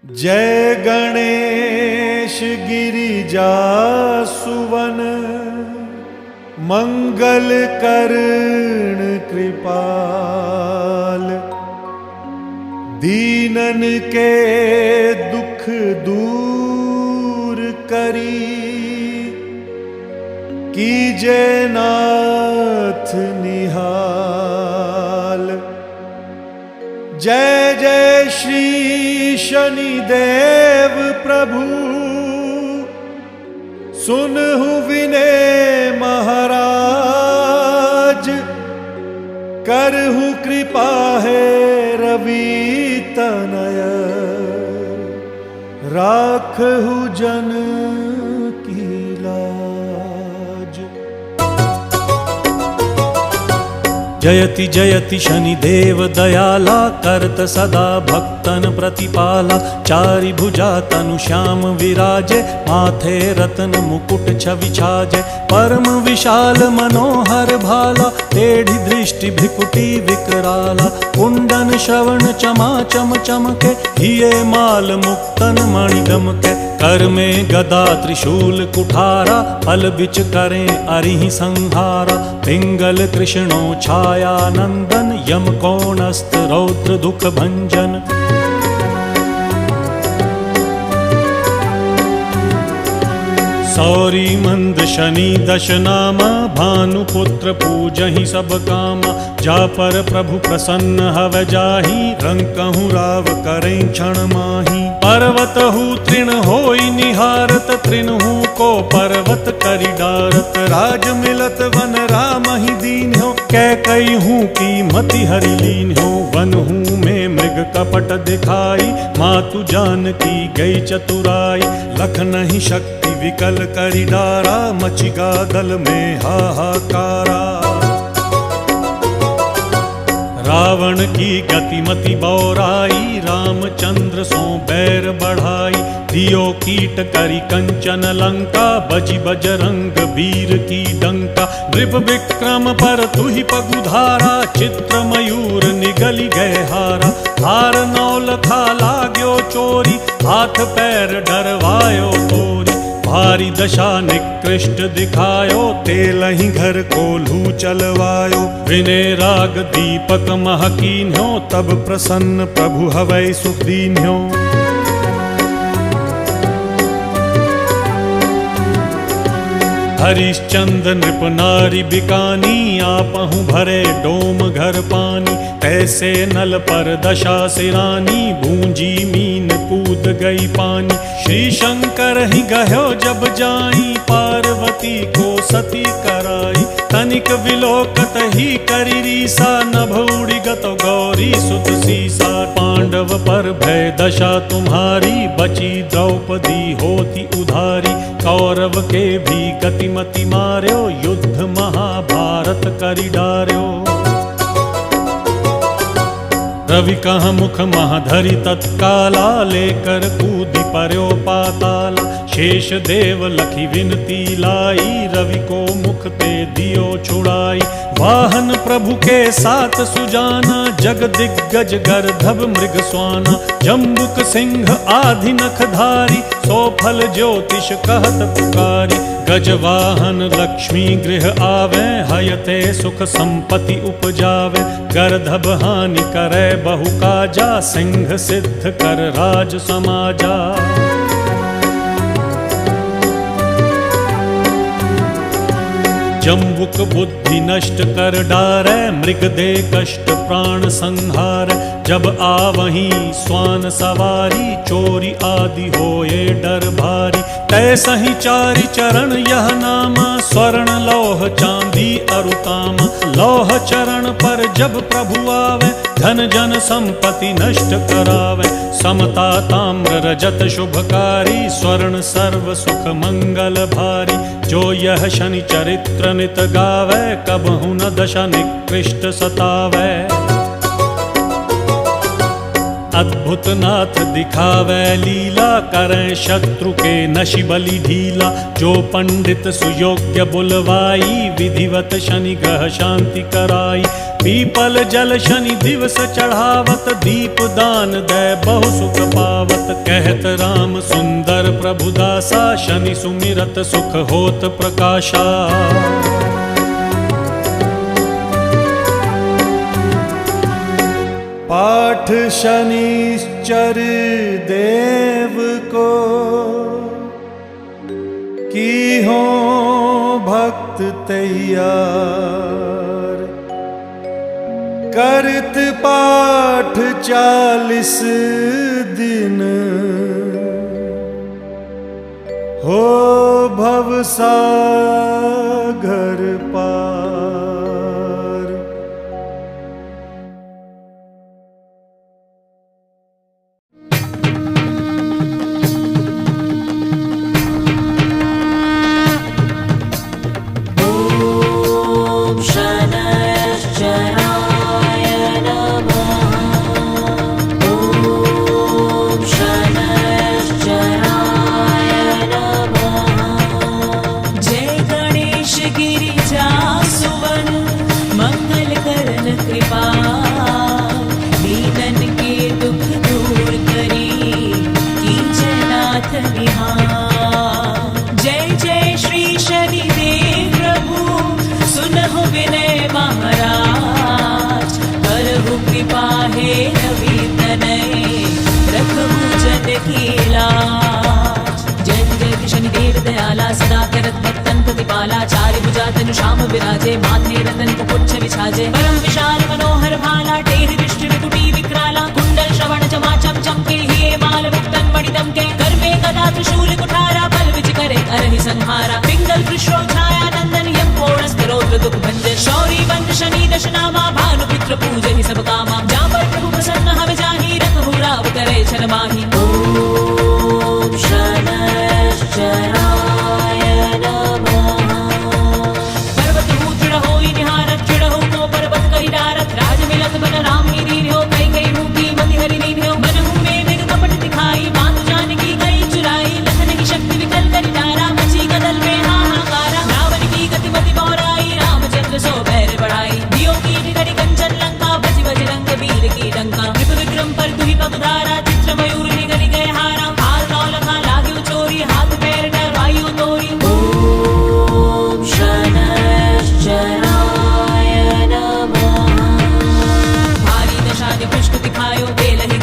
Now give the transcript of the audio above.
जय गणेश गिरिजा सुवन मंगल कर्ण कृपाल। दीनन के दुख दूर करी कीजे नाथ निहाल। जय जय श्री शनिदेव प्रभु सुनहु विनय महाराज। करहु कृपा है रवि तनय राखहु जन की लाज। जयति जयति शनिदेव दयाला करत सदा भक्तन प्रतिपाला। चारि भुजा तनु श्याम विराजे माथे रत्न मुकुट छवि छाजे। परम विशाल मनोहर भाला टेढ़ी दृष्टि भ्रिकुटी विकराला। कुंडन श्रवण चमा चम चमके हिये माल मुक्तन मणि दमके। कर में गदा त्रिशूल कुठारा फल बिच करें अरिहि संहारा। पिंगल कृष्णो छाया नंदन यम कोणस्त रौद्र दुख भंजन। सौरी मंद शनि दश नामा भानुपुत्र पूजहि सब कामा। जा पर प्रभु प्रसन्न हव जाहि रंकहु राव करें क्षण माही। पर्वत हु तृण होई निहारत तृणहु को पर्वत करि डारत। राज मिलत वन राम ही दीन हो कैकई हूँ की मति हरि लीन हो। वन हूँ में मृग कपट दिखाई मातु जानकी गई चतुराई। लख नहीं शक्ति विकल करि डारा मचिगा दल में हाहाकारा। रावण की गतिमति बौराई रामचंद्र सो बैर बढ़ाई। दियो कीट करी कंचन लंका बजि बजरंग वीर की डंका। नृप विक्रम पर तुहि पगुधारा चित्र मयूर निगली गए हारा। हार नौल खा लाग्यो चोरी हाथ पैर डरवायो तोरी। भारी दशा निकृष्ट दिखायो तेलहि घर कोल्हू चलवायो। विनय राग दीपक महकीन्यो तब प्रसन्न प्रभु हवै सुख दीन्यो। हरिश्चंद्र नृप नारी बिकानी आपहु भरे डोम घर पानी। तैसे नल पर दशा सिरानी भूंजी मीन कूद गई पानी। श्री शंकर ही गयो जब जाई पार्वती को सती कराई। तनिक विलोकत ही करी रीसा नभ उड़ी गत गौरी सुत सीसा। पांडव पर भय दशा तुम्हारी बची द्रौपदी होती उधारी। कौरव के भी गतिमति मार्यो युद्ध महाभारत करि डार्यो। रवि कह मुख महाधरि तत्काला लेकर कूदि पर्यो पाताला। शेष देव लखी विनती लाई रवि को मुख ते दियो छुड़ाई। वाहन प्रभु के साथ सुजाना जग दिग्गज गर्धभ मृग स्वाना। जम्बुक सिंह आधि नखधारी सो फल ज्योतिष कहत पुकारी। गजवाहन लक्ष्मी गृह आवे हयते सुख संपत्ति उपजावे। गर्धभ हानि करे बहु काजा सिंह सिद्ध कर राज समाजा। जम्बुक बुद्धि नष्ट कर डारे मृग दे कष्ट प्राण संहार। जब आवहीं स्वान सवारी चोरी आदि होए डर भारी। तैसहि चारि चरण यह नामा स्वर्ण लौह चांदी अरुतामा। लौह चरण पर जब प्रभु आवे धन जन संपत्ति नष्ट करावे। समता ताम्र रजत शुभकारी स्वर्ण सर्व सुख मंगल भारी। जो यह शनि चरित्र नित गावे कबहु न दशा निकृष्ट सतावे। अद्भुत नाथ दिखावे लीला करें शत्रु के नशि बलि ढीला। जो पंडित सुयोग्य बुलवाई विधिवत शनि ग्रह शांति कराई। पीपल जल शनि दिवस चढ़ावत, दीप दान दै बहु सुख पावत। कहत राम सुंदर प्रभु दासा, शनि सुमिरत सुख होत प्रकाशा। पाठ शनिश्चर देव को, की हो भक्त तैयार। करत पाठ 40 दिन, हो भव सागर पार। सदा करत भक्तन प्रतिपाला। चारि भुजा तनु श्याम विराजे, माथे रतन कुकुच्छ विछाजे। परम विशाल मनोहर भाला, टेह दृष्टि विकुटी विक्राला। कुंडल श्रवण चमा चम चमके, हिये माल मुक्तन मणि दमके। कर में गदा त्रिशूल कुठारा, बल विज करे अरहि संहारा। पिंगल कृष्णो छाया नंदन, यम कोणस्थ रौद्र दुख भंजन। शौरी बंद शनि दशनामा, भानु पितृ पूजहि सब कामा। जा पर प्रभु प्रसन्न हवि जाहि, रखहु राव करे छल माहि। ओम शनैश्चराय नमः। पर्वत ऊचड़ होई निहारत, चिड़हु को पर्वत कहि डारत। राज मिलत बन राम ही दीन हो, कई कई मुखी मति हरि नीन हो। मनहु में मृग कपट दिखाई, मातु जानकी गई चुराई। लखन की शक्ति विकल करि डारा, मची कदल में हाहाकारा। रावण की गति मति बौराई, रामचंद्र सो बैर बढ़ाई। दियो कीट करि कंचन लंका, बजि बजरंग वीर की डंका। नृप विक्रम पर दुहि पगधारा, चित्र मयूर निगरि गए हारा। हार नौलखा लाग्यो चोरी, हाथ पैर डरवाइयो तोरी। ओम शनैश्चराय नमः। भारी दशा निकृष्ट दिखायो, बेलहि